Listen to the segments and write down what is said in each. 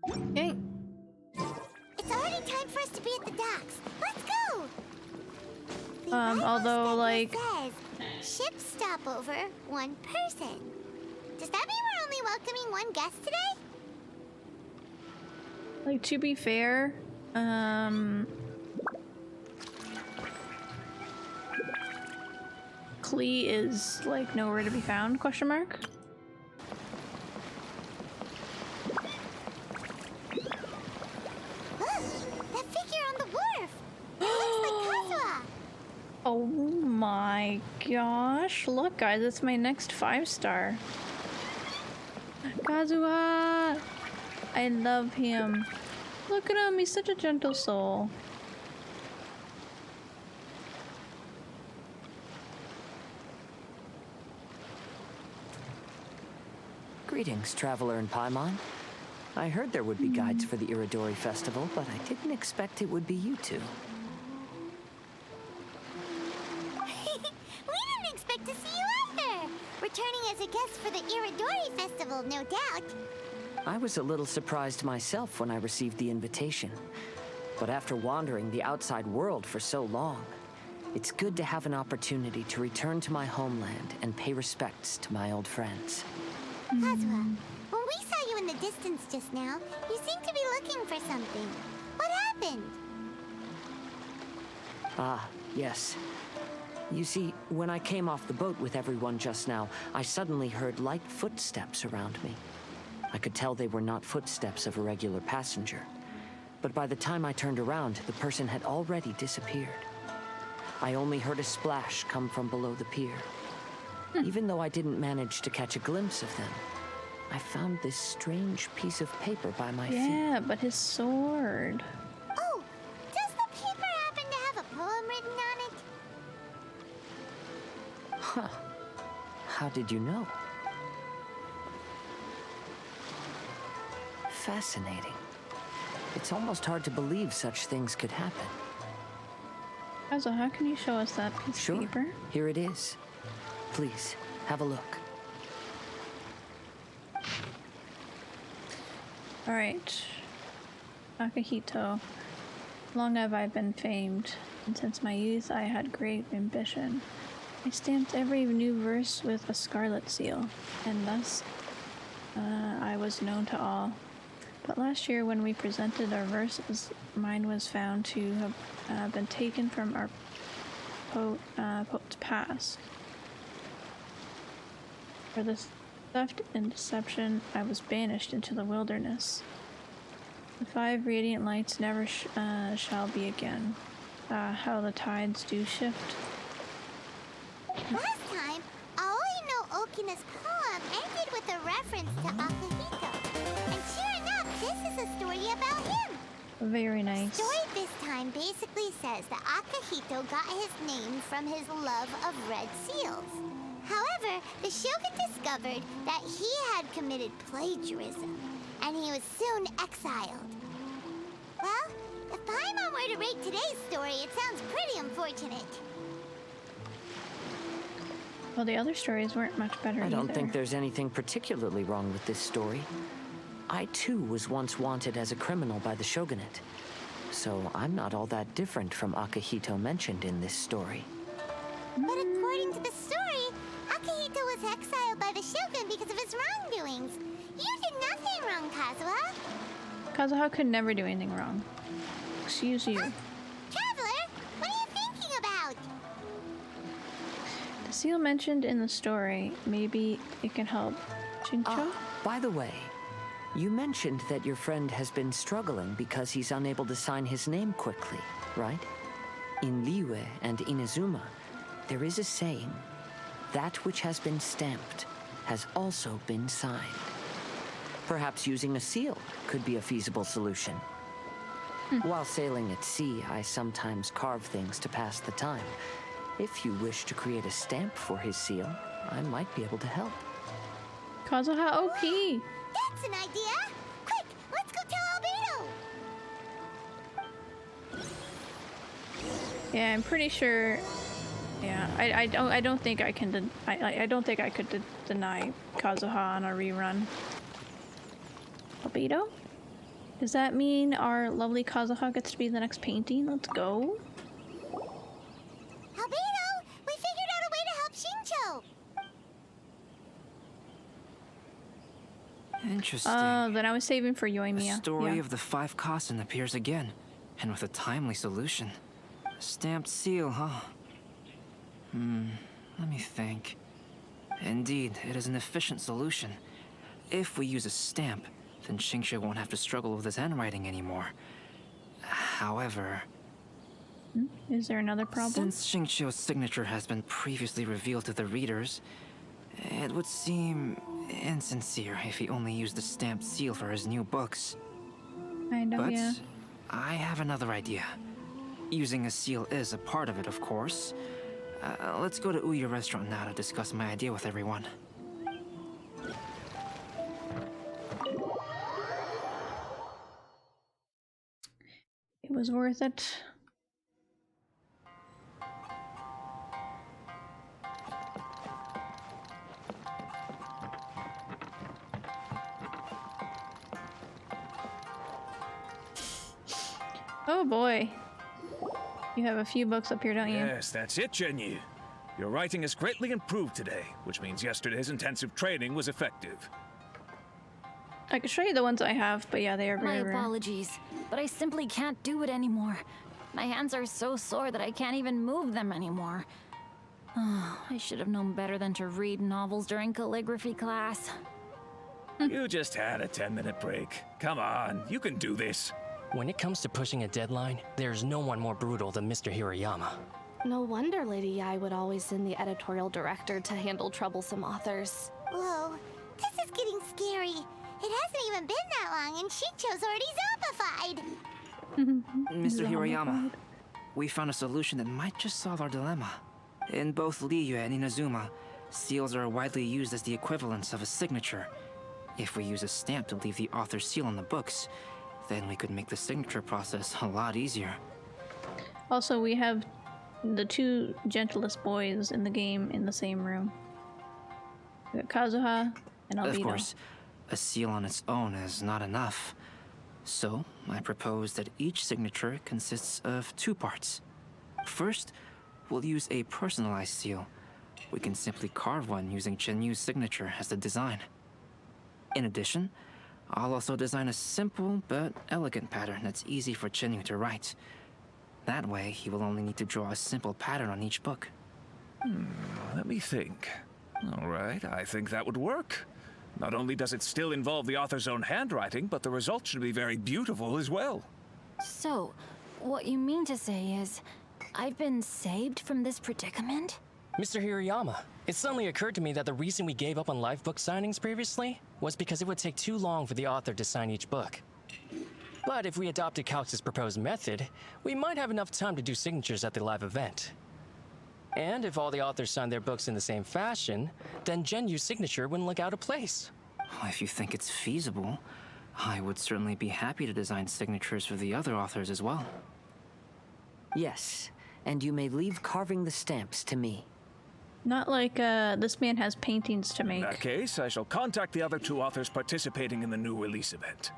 Okay. It's already time for us to be at the docks. Let's go! The Although, schedule like... says, ship stopover, 1 person. Does that mean we're only welcoming 1 guest today? Like, to be fair, Klee is, like, nowhere to be found, question mark? Look! That figure on the wharf! It looks like Kazuha! Oh my gosh. Look, guys, it's my next 5-star. Kazuha! I love him. Look at him, he's such a gentle soul. Greetings, traveler in Paimon. I heard there would be guides for the Irodori festival, but I didn't expect it would be you two. We didn't expect to see you either! Returning as a guest for the Irodori festival, no doubt. I was a little surprised myself when I received the invitation. But after wandering the outside world for so long, it's good to have an opportunity to return to my homeland and pay respects to my old friends. Kazuha, when we saw you in the distance just now, you seemed to be looking for something. What happened? Ah, yes. You see, when I came off the boat with everyone just now, I suddenly heard light footsteps around me. I could tell they were not footsteps of a regular passenger. But by the time I turned around, the person had already disappeared. I only heard a splash come from below the pier. Even though I didn't manage to catch a glimpse of them, I found this strange piece of paper by my feet. Yeah, but his sword. Oh, does the paper happen to have a poem written on it? Huh. How did you know? Fascinating. It's almost hard to believe such things could happen. Kazuha, how can you show us that piece Sure. of paper? Here it is. Please, have a look. Alright. Akihito. Long have I been famed, and since my youth I had great ambition. I stamped every new verse with a scarlet seal, and thus I was known to all. But last year when we presented our verses, mine was found to have been taken from our poet's past. For this theft and deception, I was banished into the wilderness. The 5 radiant lights never shall be again. How the tides do shift. Last time, Aoi no Okina's poem ended with a reference to Akihito. And sure enough, this is a story about him. Very The nice. story this time basically says that Akihito got his name from his love of red seals. However, the shogun discovered that he had committed plagiarism, and he was soon exiled. Well, if Paimon were to rate today's story, it sounds pretty unfortunate. Well, the other stories weren't much better I don't either. think there's anything particularly wrong with this story. I too was once wanted as a criminal by the shogunate. So I'm not all that different from Akihito mentioned in this story. But according to the story, Akihito was exiled by the shogun because of his wrongdoings. You did nothing wrong, Kazuha. Kazuha could never do anything wrong. Excuse you. Traveler, what are you thinking about? The seal mentioned in the story, maybe it can help Jincho? By the way, you mentioned that your friend has been struggling because he's unable to sign his name quickly, right? In Liyue and Inazuma, there is a saying, that which has been stamped has also been signed. Perhaps using a seal could be a feasible solution. While sailing at sea, I sometimes carve things to pass the time. If you wish to create a stamp for his seal, I might be able to help. Kazuha OP! That's an idea! Quick, let's go tell Albedo! Yeah, I'm pretty sure. Yeah, I don't think I can. I don't think I could deny Kazuha on a rerun. Albedo? Does that mean our lovely Kazuha gets to be the next painting? Let's go. Albedo, we figured out a way to help Shincho. Interesting. Then I was saving for The Yoimiya. story Yeah. of the 5 Kasen appears again, and with a timely solution. A stamped seal, huh? Let me think. Indeed, it is an efficient solution. If we use a stamp, then Xingqiu won't have to struggle with his handwriting anymore. However, Is there another problem? since Xingqiu's signature has been previously revealed to the readers, it would seem insincere if he only used the stamped seal for his new books. I know, But yeah. I have another idea. Using a seal is a part of it, of course. Let's go to Ouya restaurant now to discuss my idea with everyone. It was worth it. Oh boy. You have a few books up here, don't you? Yes, that's it, Jinyu. Your writing has greatly improved today, which means yesterday's intensive training was effective. I could show you the ones I have, but yeah, they are My very rare. apologies, but I simply can't do it anymore. My hands are so sore that I can't even move them anymore. Oh, I should have known better than to read novels during calligraphy class. You just had a 10-minute break. Come on, you can do this. When it comes to pushing a deadline, there's no one more brutal than Mr. Hirayama. No wonder Lady Yai would always send the editorial director to handle troublesome authors. Whoa, this is getting scary. It hasn't even been that long and Shincho's already zombified. Mr. Hirayama, we found a solution that might just solve our dilemma. In both Liyue and Inazuma, seals are widely used as the equivalents of a signature. If we use a stamp to leave the author's seal on the books, then we could make the signature process a lot easier. Also, we have the two gentlest boys in the game in the same room. We got Kazuha and Albedo. Of course, a seal on its own is not enough. So, I propose that each signature consists of 2 parts. First, we'll use a personalized seal. We can simply carve one using Chenyu's signature as the design. In addition, I'll also design a simple but elegant pattern that's easy for Chenyu to write. That way, he will only need to draw a simple pattern on each book. Let me think. All right, I think that would work. Not only does it still involve the author's own handwriting, but the result should be very beautiful as well. So, what you mean to say is, I've been saved from this predicament? Mr. Hirayama, it suddenly occurred to me that the reason we gave up on live book signings previously was because it would take too long for the author to sign each book. But if we adopted Calx's proposed method, we might have enough time to do signatures at the live event. And if all the authors signed their books in the same fashion, then Genyu's signature wouldn't look out of place. If you think it's feasible, I would certainly be happy to design signatures for the other authors as well. Yes, and you may leave carving the stamps to me. Not like this man has paintings to In make. that case, I shall contact the other 2 authors participating in the new release event.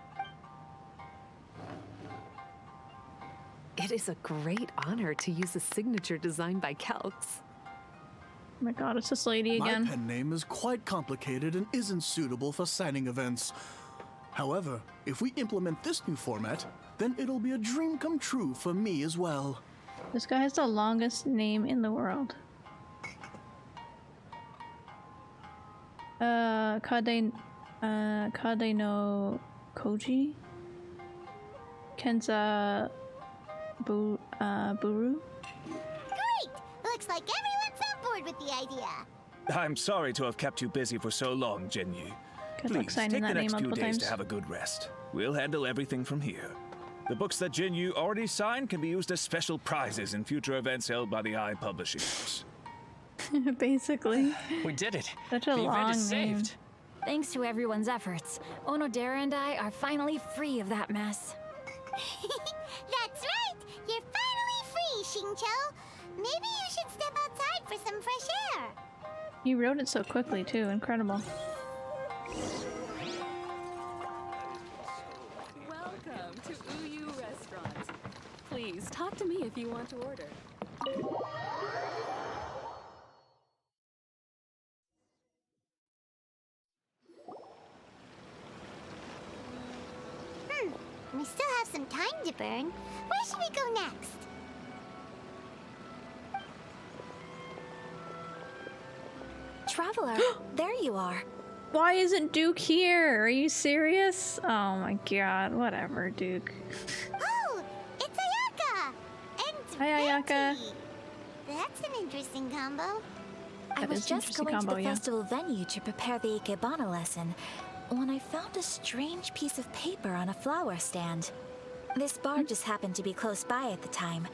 It is a great honor to use a signature designed by Calx. Oh my god, it's this lady again. My pen name is quite complicated and isn't suitable for signing events. However, if we implement this new format, then it'll be a dream come true for me as well. This guy has the longest name in the world. Kade no Koji? Kenza Buru? Great! Looks like everyone's on board with the idea. I'm sorry to have kept you busy for so long, Jinyu. Good luck Please, signing take that the name next few multiple days times. to have a good rest. We'll handle everything from here. The books that Jinyu already signed can be used as special prizes in future events held by the Eye Publishing House. Basically. We did it. Such a the event is long name. saved. Thanks to everyone's efforts, Onodera and I are finally free of that mess. That's right! You're finally free, Shincho! Maybe you should step outside for some fresh air. You wrote it so quickly too, incredible. Welcome. Please, talk to me if you want to order. We still have some time to burn. Where should we go next? Traveler, there you are. Why isn't Duke here? Are you serious? Oh my god, whatever, Duke. Oh, it's Ayaka! And Hi, Ayaka. Reggie. That's an interesting combo. I That was is an just interesting going combo, to the yeah. festival venue to prepare the Ikebana lesson when I found a strange piece of paper on a flower stand. This bard just happened to be close by at the time.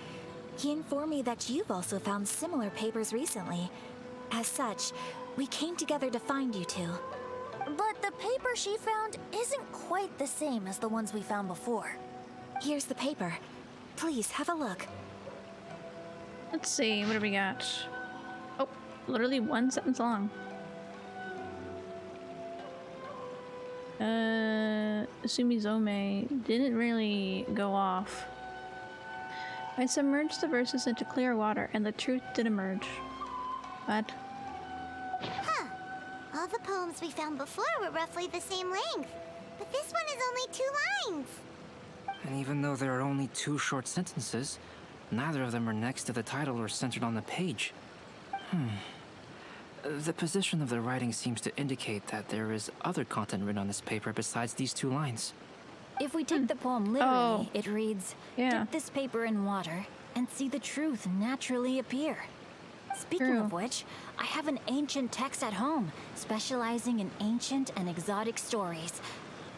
He informed me that you've also found similar papers recently. As such, we came together to find you two. But the paper she found isn't quite the same as the ones we found before. Here's the paper. Please have a look. Let's see, what do we got? Oh, literally one sentence long. Sumizome didn't really go off. I submerged the verses into clear water and the truth did emerge. What? Huh. All the poems we found before were roughly the same length. But this one is only 2 lines. And even though there are only 2 short sentences, neither of them are next to the title or centered on the page. The position of the writing seems to indicate that there is other content written on this paper besides these 2 lines. If we take the poem literally, Oh. it reads, Yeah. dip this paper in water and see the truth naturally appear. Speaking True. of which, I have an ancient text at home, specializing in ancient and exotic stories.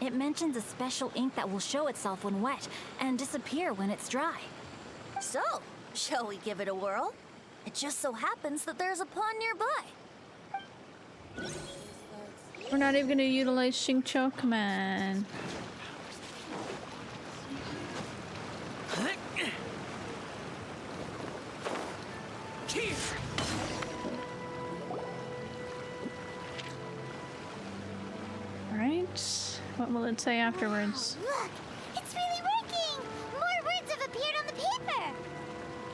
It mentions a special ink that will show itself when wet and disappear when it's dry. So, shall we give it a whirl? It just so happens that there's a pond nearby. We're not even gonna utilize Xingqiu? Come on. Alright. What will it say afterwards? Look, it's really working! More words have appeared on the paper!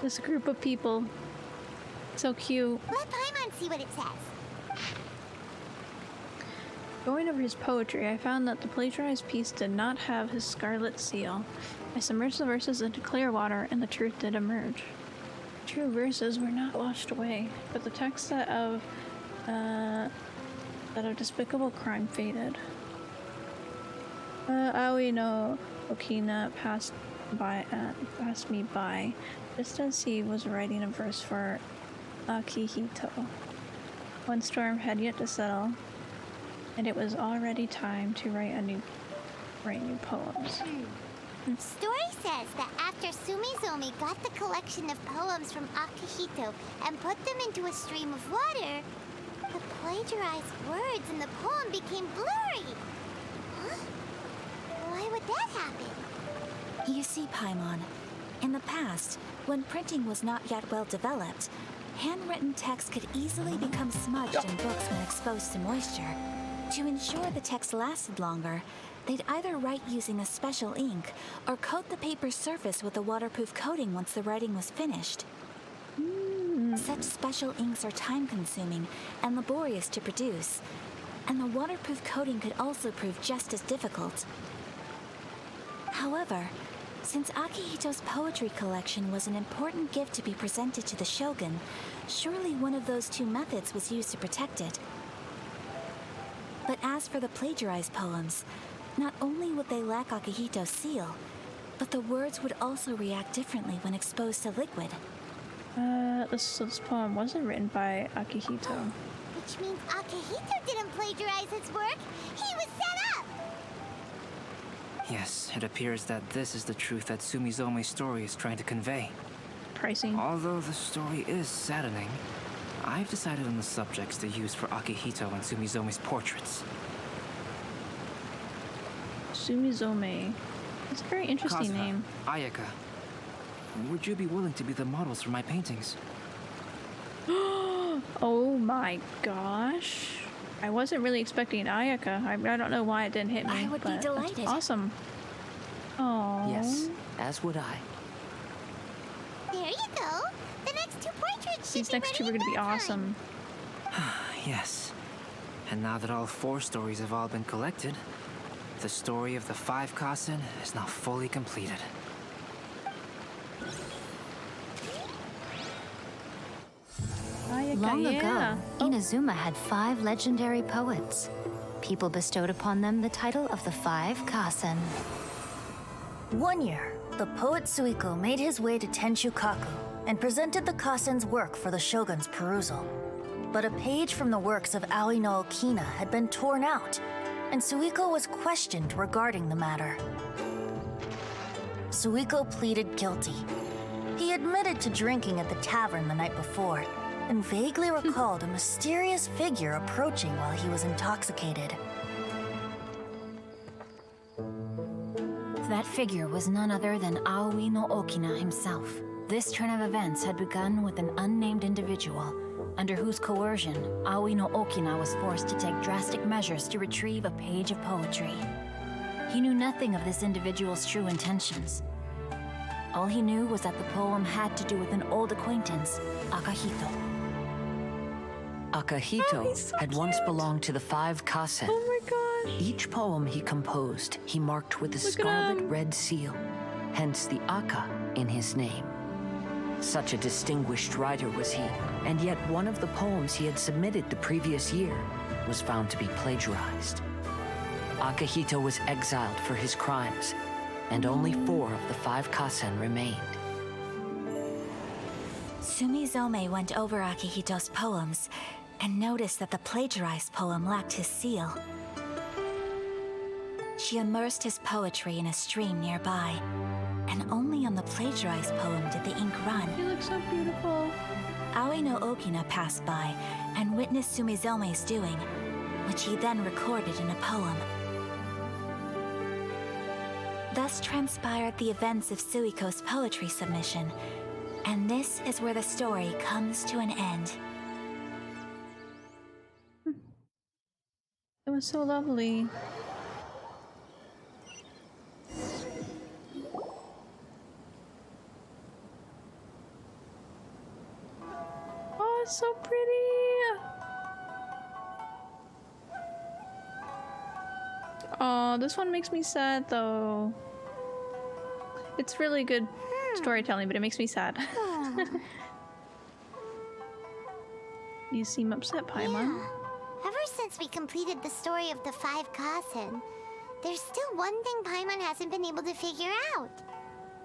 This group of people. So cute. Let Paimon see what it says. Going over his poetry, I found that the plagiarized piece did not have his scarlet seal. I submerged the verses into clear water, and the truth did emerge. True verses were not washed away, but the text that of despicable crime faded. Aoi no Okina passed me by, just as he was writing a verse for Akihito. One storm had yet to settle, and it was already time to write new poems. Story says that after Sumizomi got the collection of poems from Akihito and put them into a stream of water, the plagiarized words in the poem became blurry. Huh? Why would that happen? You see, Paimon, in the past, when printing was not yet well developed, handwritten text could easily become smudged in books when exposed to moisture. To ensure the text lasted longer, they'd either write using a special ink or coat the paper's surface with a waterproof coating once the writing was finished. Such special inks are time-consuming and laborious to produce, and the waterproof coating could also prove just as difficult. However, since Akihito's poetry collection was an important gift to be presented to the shogun, surely one of those 2 methods was used to protect it. But as for the plagiarized poems, not only would they lack Akihito's seal, but the words would also react differently when exposed to liquid. This poem wasn't written by Akihito. Which means Akihito didn't plagiarize his work. He was set up! Yes, it appears that this is the truth that Sumizome's story is trying to convey. Pricing. Although the story is saddening, I've decided on the subjects to use for Akihito and Sumizome's portraits. Sumizome. It's a very interesting Kazuha, name. Ayaka, would you be willing to be the models for my paintings? Oh my gosh. I wasn't really expecting Ayaka. I don't know why it didn't hit me. I would be but that's delighted. awesome. Oh. Yes, as would I. There you go. The next 2 portraits should These be next ready two are in going to be no time. awesome. Yes. And now that all 4 stories have all been collected, the story of the 5 Kasen is now fully completed. Long yeah. ago, Inazuma had 5 legendary poets. People bestowed upon them the title of the 5 Kasen. One year, the poet Suiko made his way to Tenshukaku and presented the Kasen's work for the shogun's perusal. But a page from the works of Aoi no Okina had been torn out, and Suiko was questioned regarding the matter. Suiko pleaded guilty. He admitted to drinking at the tavern the night before, and vaguely recalled a mysterious figure approaching while he was intoxicated. That figure was none other than Aoi no Okina himself. This turn of events had begun with an unnamed individual, under whose coercion Aoi no Okina was forced to take drastic measures to retrieve a page of poetry. He knew nothing of this individual's true intentions. All he knew was that the poem had to do with an old acquaintance, Akahito. Akahito had once belonged to the 5 Kasen. Oh my gosh. Each poem he composed, he marked with a Look at scarlet him. red seal, hence the Aka in his name. Such a distinguished writer was he, and yet one of the poems he had submitted the previous year was found to be plagiarized. Akahito was exiled for his crimes, and only 4 of the 5 Kasen remained. Sumizome went over Akihito's poems and noticed that the plagiarized poem lacked his seal. She immersed his poetry in a stream nearby, and only on the plagiarized poem did the ink run. He looks so beautiful. Aoi no Okina passed by and witnessed Sumizome's doing, which he then recorded in a poem. Thus transpired the events of Suiko's poetry submission, and this is where the story comes to an end. It was so lovely. Oh, it's so pretty. Oh, this one makes me sad though. It's really good storytelling, but it makes me sad. You seem upset, Paimon. Yeah. Ever since we completed the story of the 5 Kasen, there's still one thing Paimon hasn't been able to figure out.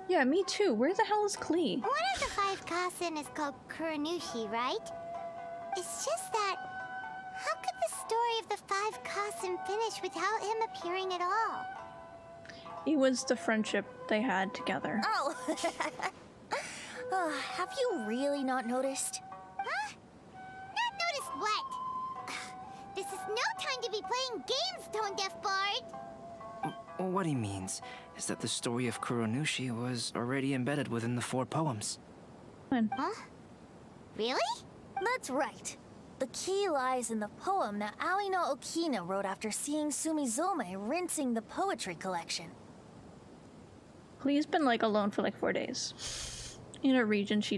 Yeah, me too. Where the hell is Klee? One of the 5 Kasen is called Kuranushi, right? It's just that, how could the story of the 5 Kasen finish without him appearing at all? It was the friendship they had together. Oh! Have you really not noticed? Huh? Not noticed what? This is no time to be playing games, Tone Deaf Bard! What he means is that the story of Kuronushi was already embedded within the 4 poems. Huh? Really? That's right. The key lies in the poem that Aoi no Okina wrote after seeing Sumizome rinsing the poetry collection. Klee's been like alone for like 4 days. In a region she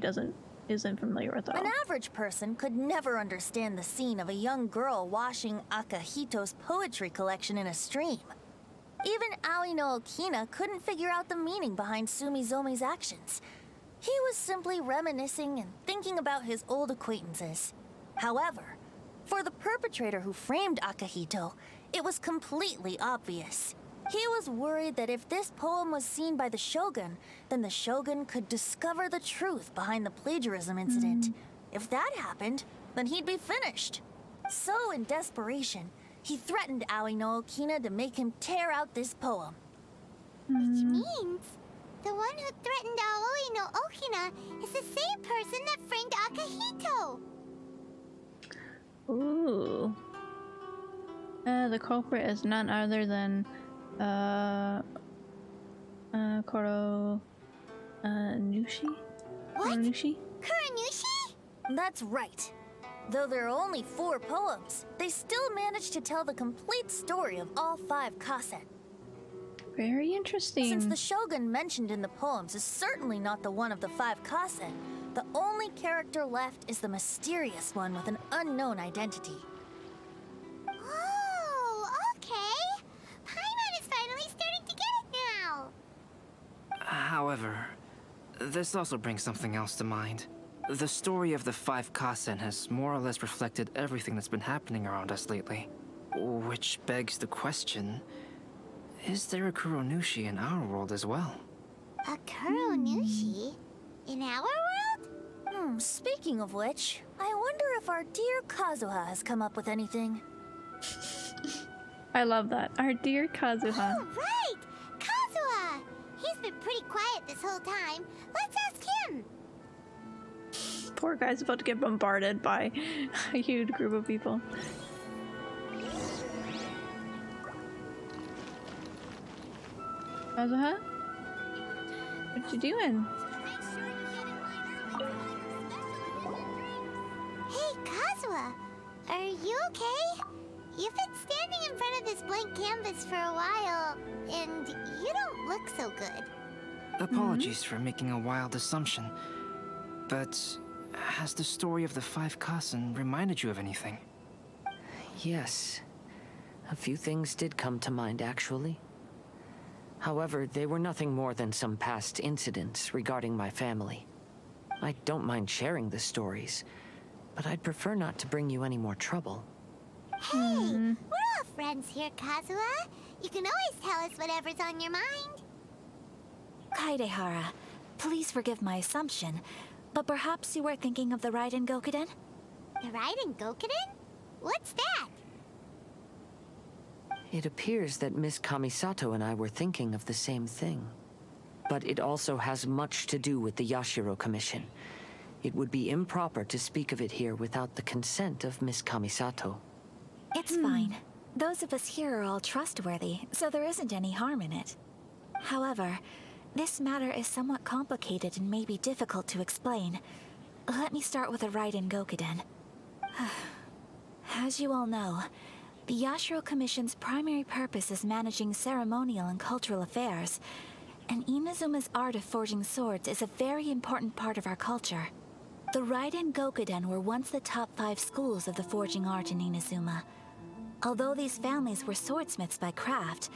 isn't familiar with at all. An average person could never understand the scene of a young girl washing Akahito's poetry collection in a stream. Even Aoi no Okina couldn't figure out the meaning behind Sumizome's actions. He was simply reminiscing and thinking about his old acquaintances. However, for the perpetrator who framed Akahito, it was completely obvious. He was worried that if this poem was seen by the Shogun, then the Shogun could discover the truth behind the plagiarism incident. If that happened, then he'd be finished. So, in desperation, he threatened Aoi no Okina to make him tear out this poem. Which means the one who threatened Aoi no Okina is the same person that framed Akahito! Ooh. The culprit is none other than Koro Nushi? What? Koronushi? Kuranushi? That's right. Though there are only 4 poems, they still managed to tell the complete story of all 5 Kasen. Very interesting. Since the shogun mentioned in the poems is certainly not the one of the 5 kasen, the only character left is the mysterious one with an unknown identity. Oh, okay. Paimon is finally starting to get it now. However, this also brings something else to mind. The story of the 5 kasen has more or less reflected everything that's been happening around us lately. Which begs the question, is there a Kuronushi in our world as well? A Kuronushi? In our world? Speaking of which, I wonder if our dear Kazuha has come up with anything. I love that. Our dear Kazuha. Oh, right! Kazuha! He's been pretty quiet this whole time. Let's ask him. Poor guy's about to get bombarded by a huge group of people. Kazuha? What you doing? Hey, Kazuha! Are you okay? You've been standing in front of this blank canvas for a while, and you don't look so good. Apologies for making a wild assumption, but has the story of the 5 kasen reminded you of anything? Yes. A few things did come to mind, actually. However, they were nothing more than some past incidents regarding my family. I don't mind sharing the stories, but I'd prefer not to bring you any more trouble. Hey, we're all friends here, Kazuha. You can always tell us whatever's on your mind. Kaidehara, please forgive my assumption, but perhaps you were thinking of the Raiden Gokuden? The Raiden Gokuden? What's that? It appears that Miss Kamisato and I were thinking of the same thing. But it also has much to do with the Yashiro Commission. It would be improper to speak of it here without the consent of Miss Kamisato. It's fine. Those of us here are all trustworthy, so there isn't any harm in it. However, this matter is somewhat complicated and may be difficult to explain. Let me start with the Raiden Gokuden. As you all know, the Yashiro Commission's primary purpose is managing ceremonial and cultural affairs, and Inazuma's art of forging swords is a very important part of our culture. The Raiden Gokuden were once the top 5 schools of the forging art in Inazuma. Although these families were swordsmiths by craft,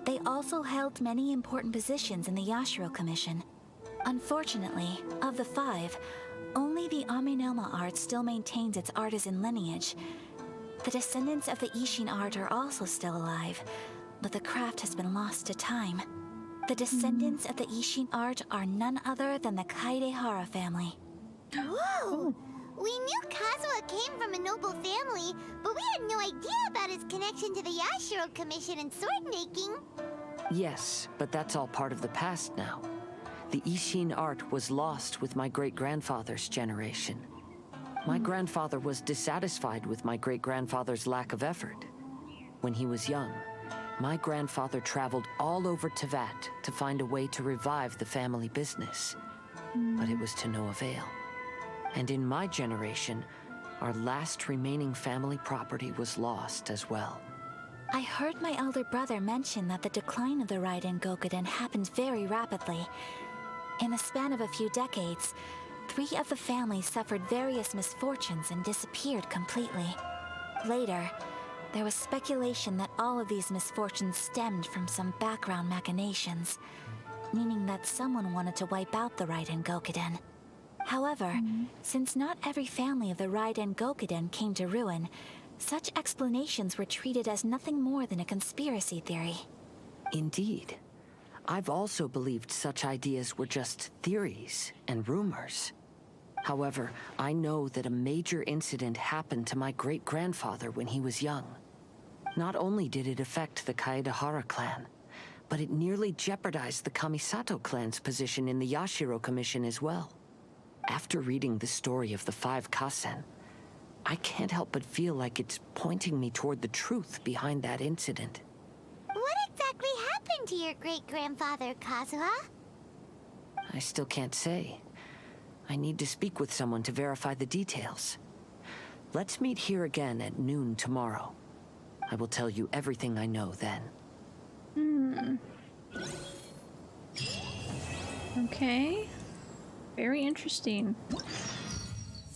they also held many important positions in the Yashiro Commission. Unfortunately, of the 5, only the Amenoma art still maintains its artisan lineage. The descendants of the Ishin art are also still alive, but the craft has been lost to time. The descendants of the Ishin art are none other than the Kaidehara family. Whoa! We knew Kazuha came from a noble family, but we had no idea about his connection to the Yashiro Commission and sword making. Yes, but that's all part of the past now. The Ishin art was lost with my great-grandfather's generation. My grandfather was dissatisfied with my great-grandfather's lack of effort. When he was young, my grandfather traveled all over Tevat to find a way to revive the family business. But it was to no avail. And in my generation, our last remaining family property was lost as well. I heard my elder brother mention that the decline of the Raiden Gokuden happened very rapidly. In the span of a few decades, 3 of the families suffered various misfortunes and disappeared completely. Later, there was speculation that all of these misfortunes stemmed from some background machinations, meaning that someone wanted to wipe out the Raiden Gokuden. However, since not every family of the Raiden Gokuden came to ruin, such explanations were treated as nothing more than a conspiracy theory. Indeed. I've also believed such ideas were just theories and rumors. However, I know that a major incident happened to my great-grandfather when he was young. Not only did it affect the Kaedehara clan, but it nearly jeopardized the Kamisato clan's position in the Yashiro Commission as well. After reading the story of the 5 kasen, I can't help but feel like it's pointing me toward the truth behind that incident. What exactly happened to your great-grandfather, Kazuha? I still can't say. I need to speak with someone to verify the details. Let's meet here again at noon tomorrow. I will tell you everything I know then. Okay. Very interesting.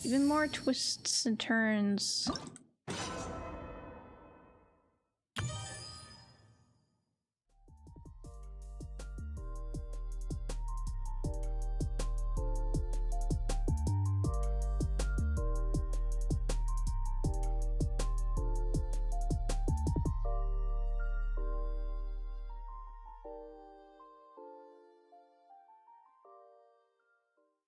Even more twists and turns.